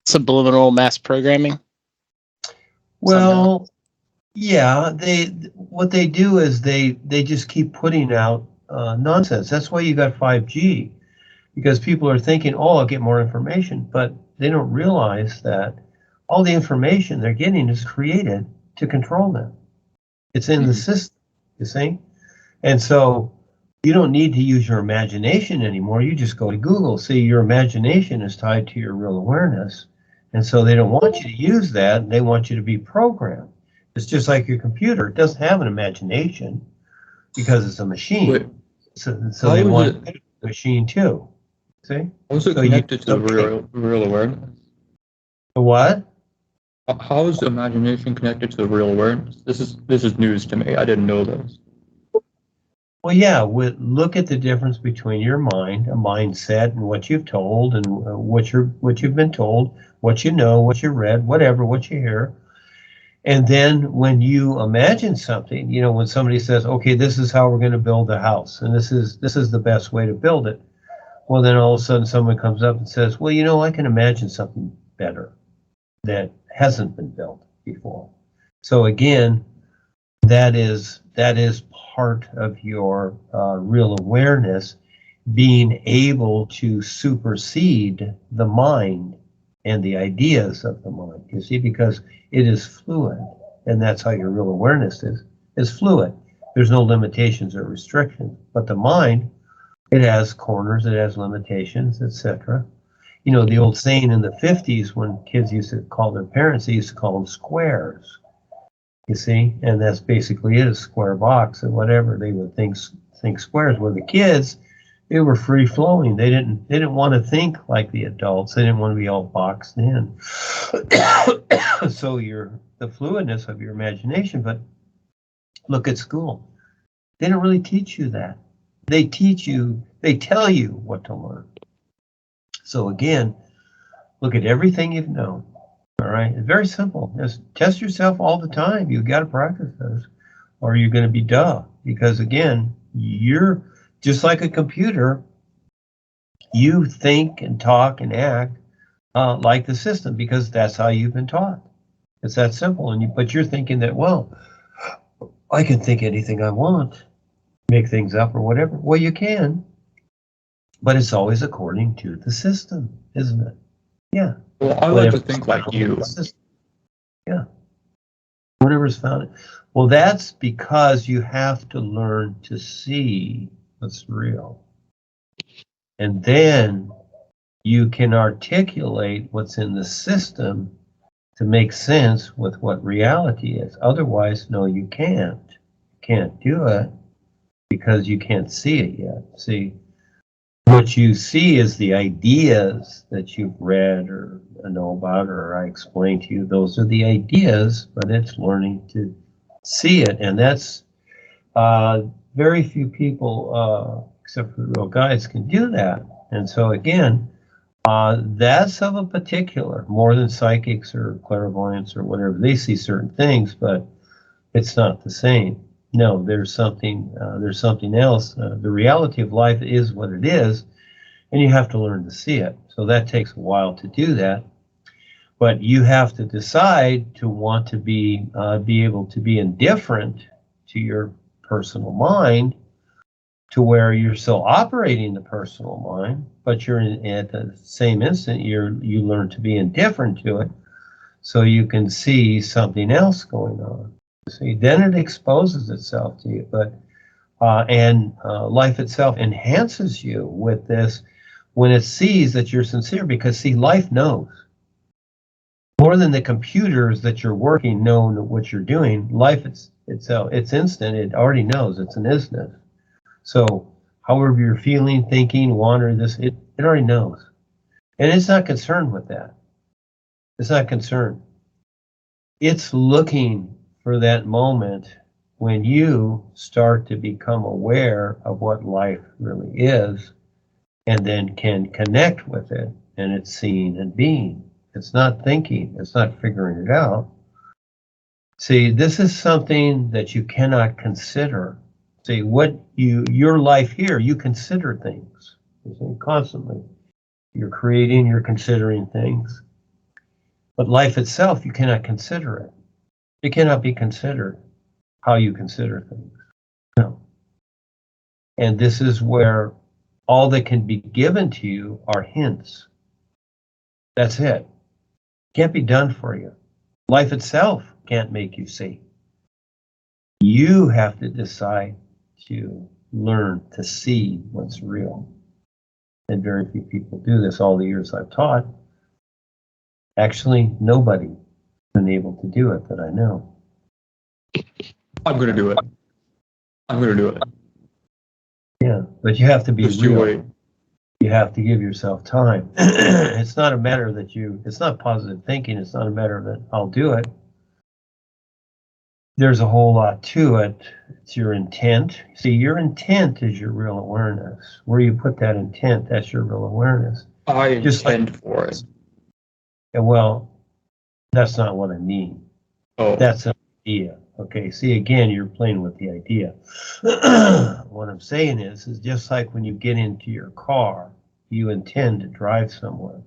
subliminal mass programming? Well, yeah, what they do is they just keep putting out nonsense. That's why you got 5G, because people are thinking, oh, I'll get more information, but they don't realize that all the information they're getting is created to control them. It's in the system, you see? And so you don't need to use your imagination anymore. You just go to Google. See, your imagination is tied to your real awareness. And so they don't want you to use that. They want you to be programmed. It's just like your computer. It doesn't have an imagination because it's a machine. Wait, so they want a machine too. See? How is it connected to the real awareness? The what? How is the imagination connected to the real awareness? This is news to me. I didn't know this. Well, yeah, look at the difference between your mind, a mindset, and what you've told, and what you've been told, what you know, what you read, whatever, what you hear. And then when you imagine something, you know, when somebody says, okay, this is how we're going to build a house, and this is the best way to build it. Well, then all of a sudden someone comes up and says, well, you know, I can imagine something better that hasn't been built before. So again, that is part of your real awareness, being able to supersede the mind and the ideas of the mind, you see, because it is fluid, and that's how your real awareness is fluid. There's no limitations or restrictions, but the mind, it has corners, it has limitations, etc. You know, the old saying in the 50s when kids used to call their parents, they used to call them squares. You see, and that's basically it, a square box and whatever they would think squares. Were the kids, they were free flowing. They didn't want to think like the adults. They didn't want to be all boxed in. So the fluidness of your imagination. But look at school. They don't really teach you that. They tell you what to learn. So again, look at everything you've known. All right, it's very simple. Just test yourself all the time. You've got to practice this, or you're going to be duh. Because again, you're just like a computer. You think and talk and act like the system because that's how you've been taught. It's that simple. But you're thinking that, well, I can think anything I want, make things up or whatever. Well, you can, but it's always according to the system, isn't it? Yeah. Well, I like to think like you. Yeah. Whatever's found. Well, that's because you have to learn to see what's real. And then you can articulate what's in the system to make sense with what reality is. Otherwise, no, you can't. You can't do it because you can't see it yet. See, what you see is the ideas that you've read or know about or I explained to you. Those are the ideas, but it's learning to see it. And that's very few people, except for the real guides, can do that. And so again, that's of a particular, more than psychics or clairvoyants or whatever. They see certain things, but it's not the same. No, there's something else. The reality of life is what it is, and you have to learn to see it. So that takes a while to do that. But you have to decide to want to be able to be indifferent to your personal mind, to where you're still operating the personal mind, but you're at the same instant you learn to be indifferent to it, so you can see something else going on. See, then it exposes itself to you, but life itself enhances you with this when it sees that you're sincere, because see, life knows. More than the computers that you're working know what you're doing, life itself, it's instant, it already knows, it's an instant. So however you're feeling, thinking, wandering, it already knows. And it's not concerned with that. It's not concerned. It's looking for that moment when you start to become aware of what life really is, and then can connect with it, and it's seeing and being. It's not thinking, it's not figuring it out. See, this is something that you cannot consider. See, your life here, you consider things, you see, constantly. You're creating, you're considering things. But life itself, you cannot consider it. It cannot be considered how you consider things. No. And this is where all that can be given to you are hints. That's it. Can't be done for you. Life itself can't make you see. You have to decide to learn to see what's real. And very few people do this. All the years I've taught, actually nobody's been able to do it that I know. I'm going to do it. I'm going to do it. Yeah, but you have to be Just you real. wait. You have to give yourself time. It's not a matter that it's not positive thinking. It's not a matter that I'll do it. There's a whole lot to it. It's your intent. See, your intent is your real awareness. Where you put that intent, that's your real awareness. I Just intend for it. Well, that's not what I mean. Oh, That's an idea. Okay, see, again, you're playing with the idea. What I'm saying is just like when you get into your car, you intend to drive somewhere.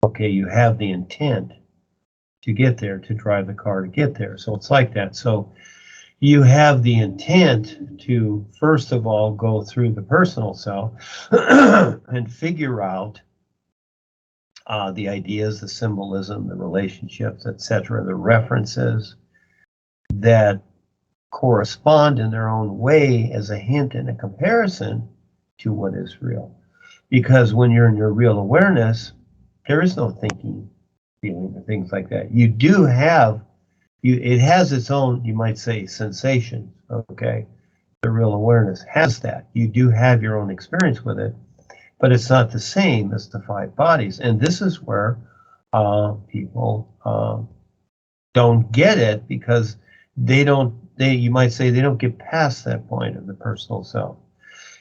Okay, you have the intent to get there, to drive the car to get there. So it's like that. So you have the intent to, first of all, go through the personal self and figure out the ideas, the symbolism, the relationships, etc., the references that correspond in their own way as a hint and a comparison to what is real. Because when you're in your real awareness, there is no thinking, feeling, or things like that. You do have, it has its own, you might say, sensations, okay? The real awareness has that. You do have your own experience with it, but it's not the same as the five bodies. And this is where people don't get it, because you might say they don't get past that point of the personal self.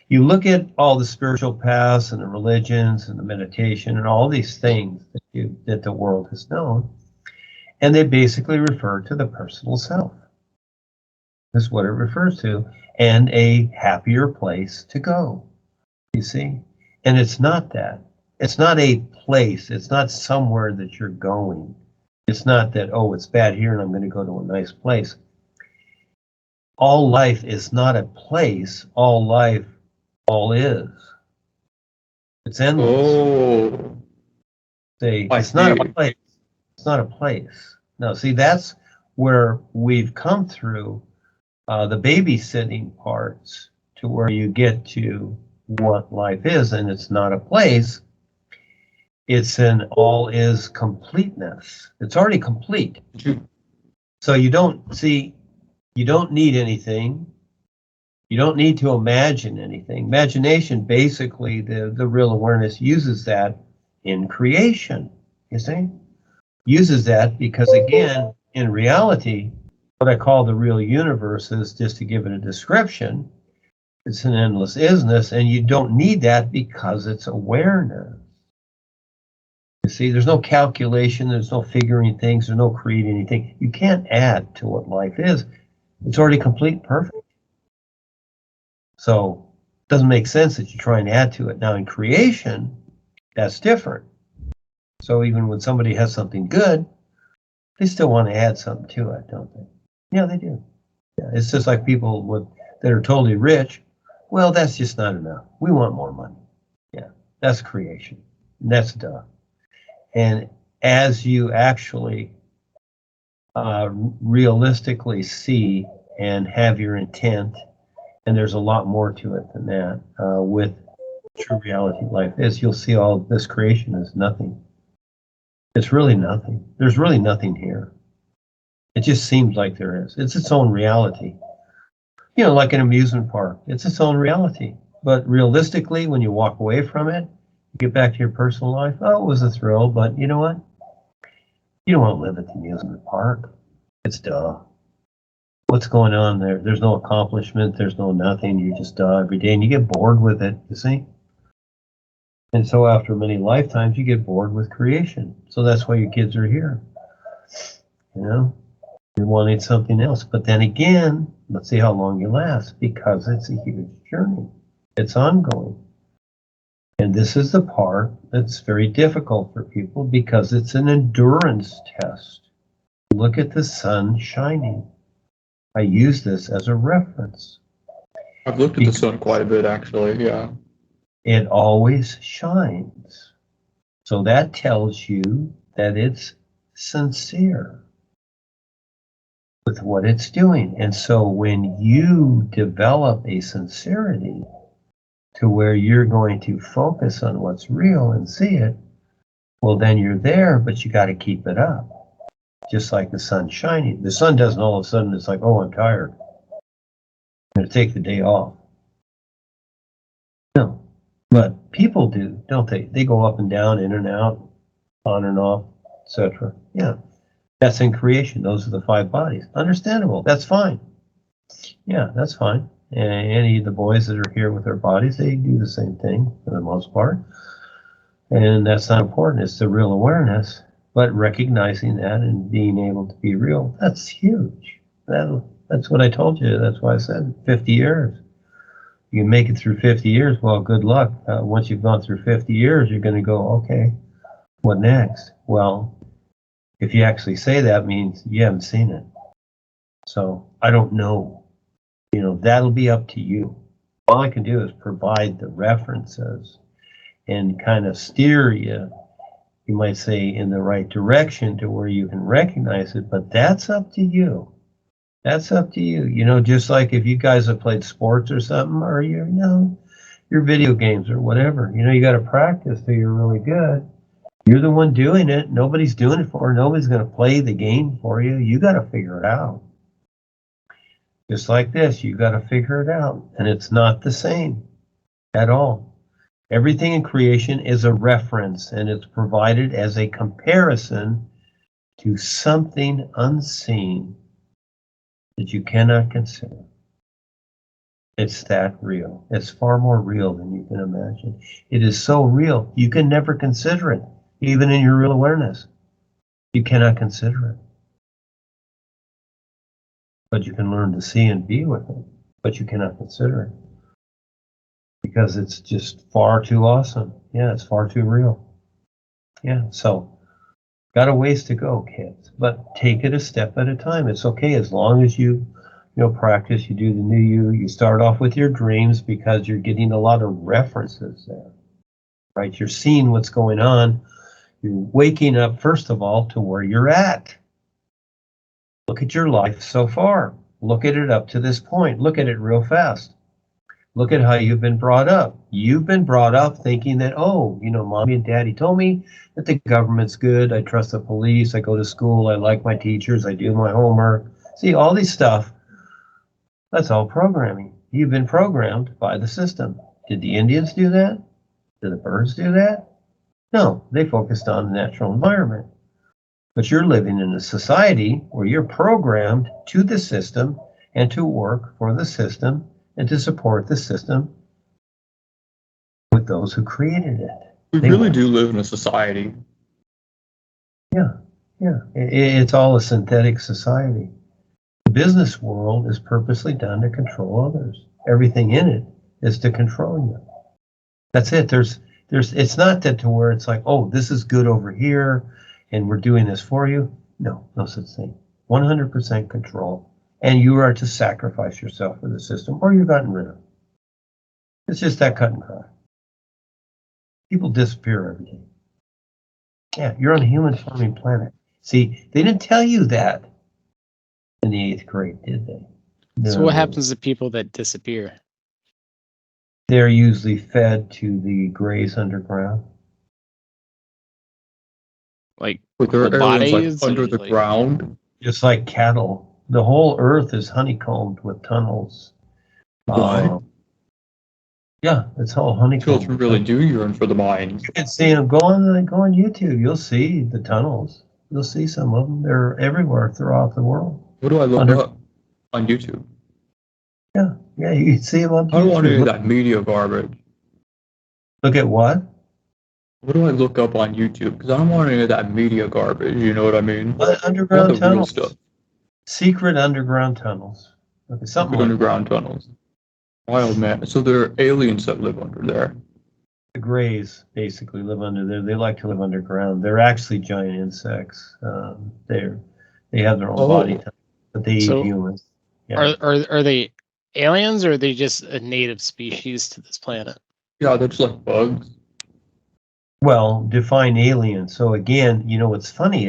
You look at all the spiritual paths and the religions and the meditation and all these things that the world has known, and they basically refer to the personal self. That's what it refers to, and a happier place to go, you see? And it's not that. It's not a place. It's not somewhere that you're going. It's not that, oh, it's bad here and I'm going to go to a nice place. All life is not a place. All life, all is. It's endless. oh. It's not a place. It's not a place. No, see, that's where we've come through the babysitting parts to where you get to what life is, and it's not a place. It's an all is completeness. It's already complete. So you don't need anything. You don't need to imagine anything. Imagination, basically, the real awareness uses that in creation, you see? Uses that because, again, in reality, what I call the real universe is, just to give it a description, it's an endless isness, and you don't need that because it's awareness. You see, there's no calculation, there's no figuring things, there's no creating anything. You can't add to what life is. It's already complete, perfect. So it doesn't make sense that you try and add to it. Now in creation, that's different. So even when somebody has something good, they still want to add something to it, don't they? Yeah, they do. Yeah, it's just like people that are totally rich. Well, that's just not enough. We want more money. Yeah, that's creation. That's duh. And as you actually realistically see and have your intent, and there's a lot more to it than that, with true reality life is, you'll see all this creation is nothing. It's really nothing. There's really nothing here. It just seems like there is. It's its own reality. You know, like an amusement park. It's its own reality. But realistically, when you walk away from it, you get back to your personal life, oh, it was a thrill, but you know what? You don't want to live at the amusement park. It's duh. What's going on there? There's no accomplishment. There's no nothing. You just every day, and you get bored with it, you see? And so after many lifetimes, you get bored with creation. So that's why your kids are here. You know? You're wanting something else. But then again, let's see how long you last, because it's a huge journey. It's ongoing. And this is the part that's very difficult for people because it's an endurance test. Look at the sun shining. I use this as a reference. I've looked at the sun quite a bit, actually, yeah. It always shines. So that tells you that it's sincere with what it's doing. And so when you develop a sincerity to where you're going to focus on what's real and see it, well, then you're there, but you got to keep it up. Just like the sun shining. The sun doesn't all of a sudden, it's like, oh, I'm tired. I'm going to take the day off. No. But people do, don't they? They go up and down, in and out, on and off, etc. Yeah. That's in creation. Those are the 5 bodies. Understandable. That's fine. Yeah, that's fine. And any of the boys that are here with their bodies, they do the same thing for the most part. And that's not important. It's the real awareness. But recognizing that and being able to be real, that's huge. That's what I told you. That's why I said 50 years. You can make it through 50 years, well, good luck. Once you've gone through 50 years, you're going to go, okay, what next? Well, if you actually say that, means you haven't seen it. So I don't know. You know, that'll be up to you. All I can do is provide the references and kind of steer you, you might say, in the right direction to where you can recognize it, but that's up to you. That's up to you. You know, just like if you guys have played sports or something, or your video games or whatever, you got to practice till you're really good. You're the one doing it. Nobody's doing it for you. Nobody's going to play the game for you. You got to figure it out. Just like this, you got to figure it out. And it's not the same at all. Everything in creation is a reference, and it's provided as a comparison to something unseen that you cannot consider. It's that real. It's far more real than you can imagine. It is so real, you can never consider it, even in your real awareness. You cannot consider it. But you can learn to see and be with it, but you cannot consider it. Because it's just far too awesome. Yeah, it's far too real. Yeah, so got a ways to go, kids, but take it a step at a time. It's okay as long as you practice, you do the new you start off with your dreams because you're getting a lot of references there, right? You're seeing what's going on. You're waking up, first of all, to where you're at. Look at your life so far. Look at it up to this point. Look at it real fast. Look at how you've been brought up. You've been brought up thinking that, mommy and daddy told me that the government's good. I trust the police. I go to school. I like my teachers. I do my homework. See, all these stuff, that's all programming. You've been programmed by the system. Did the Indians do that? Did the birds do that? No, they focused on the natural environment. But you're living in a society where you're programmed to the system and to work for the system and to support the system with those who created it. We really do live in a society. Yeah. It's all a synthetic society. The business world is purposely done to control others. Everything in it is to control you. That's it. It's not that to where it's like, oh, this is good over here and we're doing this for you. No such thing. 100% control. And you are to sacrifice yourself for the system, or you're gotten rid of it. It's just that cut and dry. People disappear every day. Yeah, you're on a human farming planet. See, they didn't tell you that in the 8th grade, did they? No. So what happens to people that disappear? They're usually fed to the Greys underground. Like With their the aliens bodies under or the like- ground. Just like cattle. The whole earth is honeycombed with tunnels. What? Yeah, it's all honeycombed. Children really do yearn for the mines. You can see them. Go on YouTube. You'll see the tunnels. You'll see some of them. They're everywhere throughout the world. What do I look up on YouTube? Yeah, you can see them on YouTube. I don't want any of that media garbage. Look at what? What do I look up on YouTube? Because I don't want any of that media garbage, you know what I mean? Underground the real tunnels. stuff. Secret underground tunnels. Okay, something Secret like underground tunnels. Wild, man. So there are aliens that live under there. The Greys basically live under there. They like to live underground. They're actually giant insects. They have their own body type, but they eat humans. Yeah. Are they aliens, or are they just a native species to this planet? Yeah, they're just like bugs. Well, define alien. So again, what's funny,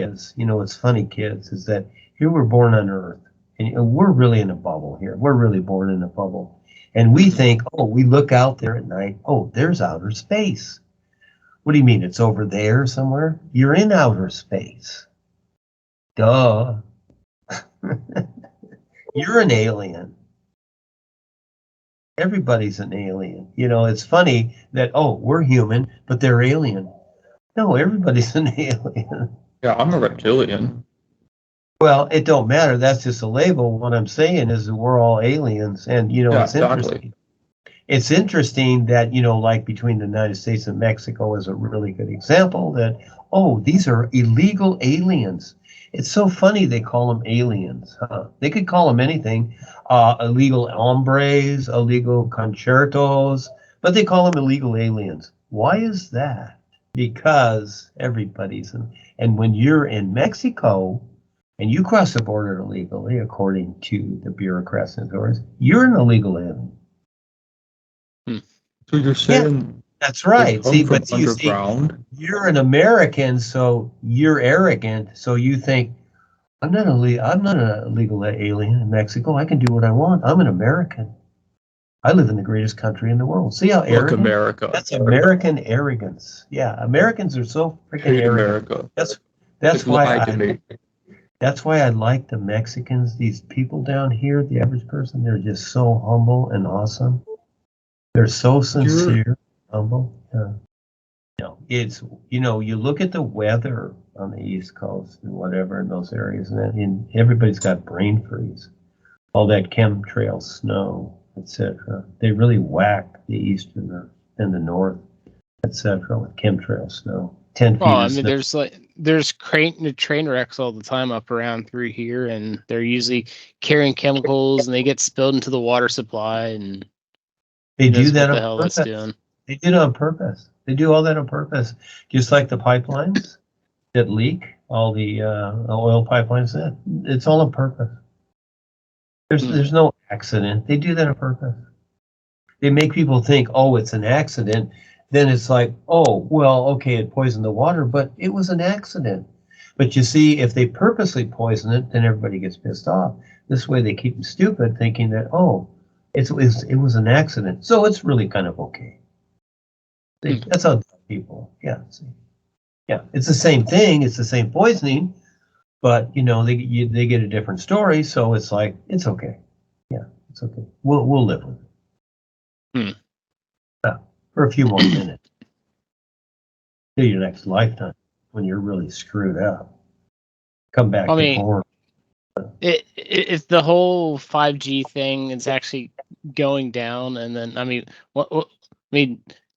kids, is that here we're born on Earth, and we're really in a bubble here. We're really born in a bubble. And we think, we look out there at night, there's outer space. What do you mean? It's over there somewhere? You're in outer space. Duh. You're an alien. Everybody's an alien. It's funny that, we're human, but they're alien. No, everybody's an alien. Yeah, I'm a reptilian. Well, it don't matter. That's just a label. What I'm saying is that we're all aliens. And, it's interesting. It's interesting that, like between the United States and Mexico is a really good example that, these are illegal aliens. It's so funny they call them aliens. Huh? They could call them anything. Illegal hombres, illegal concertos, but they call them illegal aliens. Why is that? Because everybody's in. And when you're in Mexico and you cross the border illegally, according to the bureaucrats and authorities, you're an illegal alien. So you're saying that's right. See, but underground? You're an American, so you're arrogant. So you think, I'm not an illegal alien in Mexico. I can do what I want. I'm an American. I live in the greatest country in the world. See how arrogant? Look, America. That's American arrogance. Yeah, Americans are so freaking arrogant. America. That's why I like the Mexicans. These people down here, the average person, they're just so humble and awesome. They're so sincere, humble. Yeah. It's, you look at the weather on the East Coast and whatever in those areas, and everybody's got brain freeze. All that chemtrail snow, etc. They really whack the East and the North, etc. with chemtrail snow. 10 feet. I mean, there's train wrecks all the time up around through here, and they're usually carrying chemicals, and they get spilled into the water supply, and they do that on purpose. Doing. They do it on purpose. They do all that on purpose. Just like the pipelines that leak, all the oil pipelines, it's all on purpose. There's no accident. They do that on purpose. They make people think, it's an accident. Then it's like, it poisoned the water, but it was an accident. But you see, if they purposely poison it, then everybody gets pissed off. This way they keep them stupid, thinking that, it was an accident. So it's really kind of okay. See, that's how people, see. Yeah, it's the same thing. It's the same poisoning, but, they get a different story. So it's like, it's okay. Yeah, it's okay. We'll live with it. For a few more minutes. Till your next lifetime, when you're really screwed up. Come back to form. It's the whole 5G thing is actually going down, and then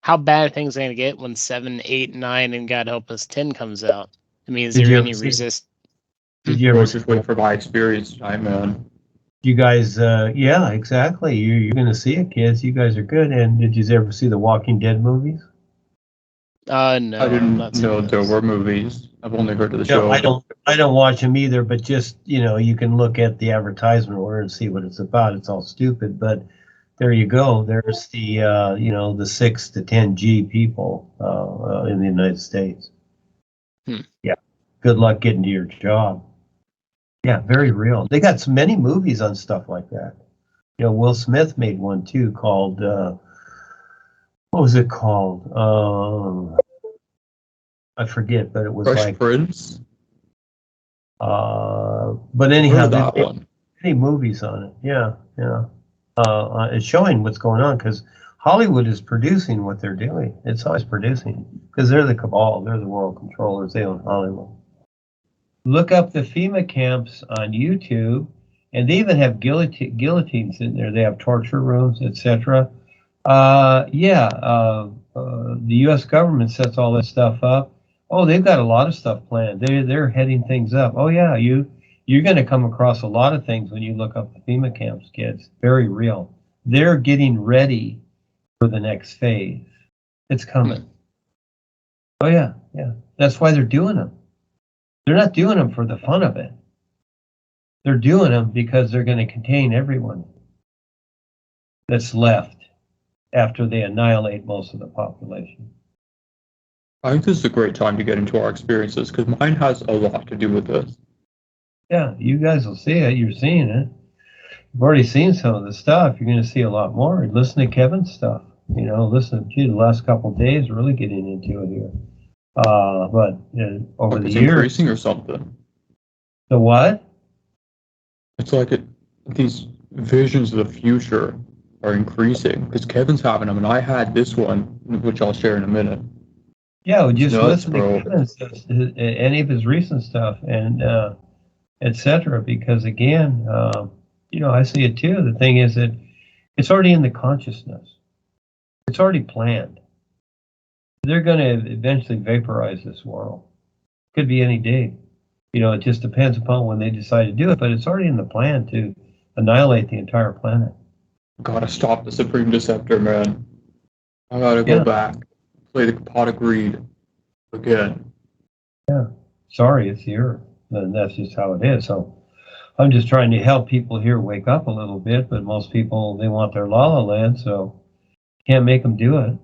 how bad are things going to get when 7, 8, 9, and God help us 10 comes out? Is there any resist? Did you ever just wait for my experience time, man? You guys, yeah, exactly. You're going to see it, kids. You guys are good. And did you ever see the Walking Dead movies? No, I didn't know there were movies. I've only heard of the show. I don't watch them either, but just, you can look at the advertisement order and see what it's about. It's all stupid, but there you go. There's the, the 6 to 10G people in the United States. Yeah. Good luck getting to your job. Yeah, very real. They got so many movies on stuff like that. Will Smith made one too called, what was it called? I forget, but it was Fresh Prince. But anyhow, there's many movies on it. Yeah. It's showing what's going on because Hollywood is producing what they're doing. It's always producing because they're the cabal. They're the world controllers. They own Hollywood. Look up the FEMA camps on YouTube, and they even have guillotines in there. They have torture rooms, etc. The U.S. government sets all that stuff up. They've got a lot of stuff planned. They're heading things up. You're going to come across a lot of things when you look up the FEMA camps, kids. Very real. They're getting ready for the next phase. It's coming. Oh yeah, yeah. That's why they're doing them. They're not doing them for the fun of it. They're doing them because they're going to contain everyone that's left after they annihilate most of the population. I think this is a great time to get into our experiences because mine has a lot to do with this. Yeah, you guys will see it. You're seeing it. You've already seen some of the stuff. You're going to see a lot more. Listen to Kevin's stuff. You know, listen to the last couple of days, really getting into it here. But over Like the it's years, increasing or something. the what? It's like these visions of the future are increasing because Kevin's having them, and I had this one, which I'll share in a minute. Yeah, we just Nuts, listen bro. to Kevin's stuff, any of his recent stuff, and etc. Because again, you know, I see it too. The thing is that it's already in the consciousness. It's already planned. They're going to eventually vaporize this world. Could be any day. You know, it just depends upon when they decide to do it, but it's already in the plan to annihilate the entire planet. Gotta stop the Supreme Deceptor, man. I gotta go back, play the pot of greed again. Yeah. Sorry, it's the Earth. And that's just how it is. So I'm just trying to help people here wake up a little bit, but most people, they want their La La Land, so can't make them do it.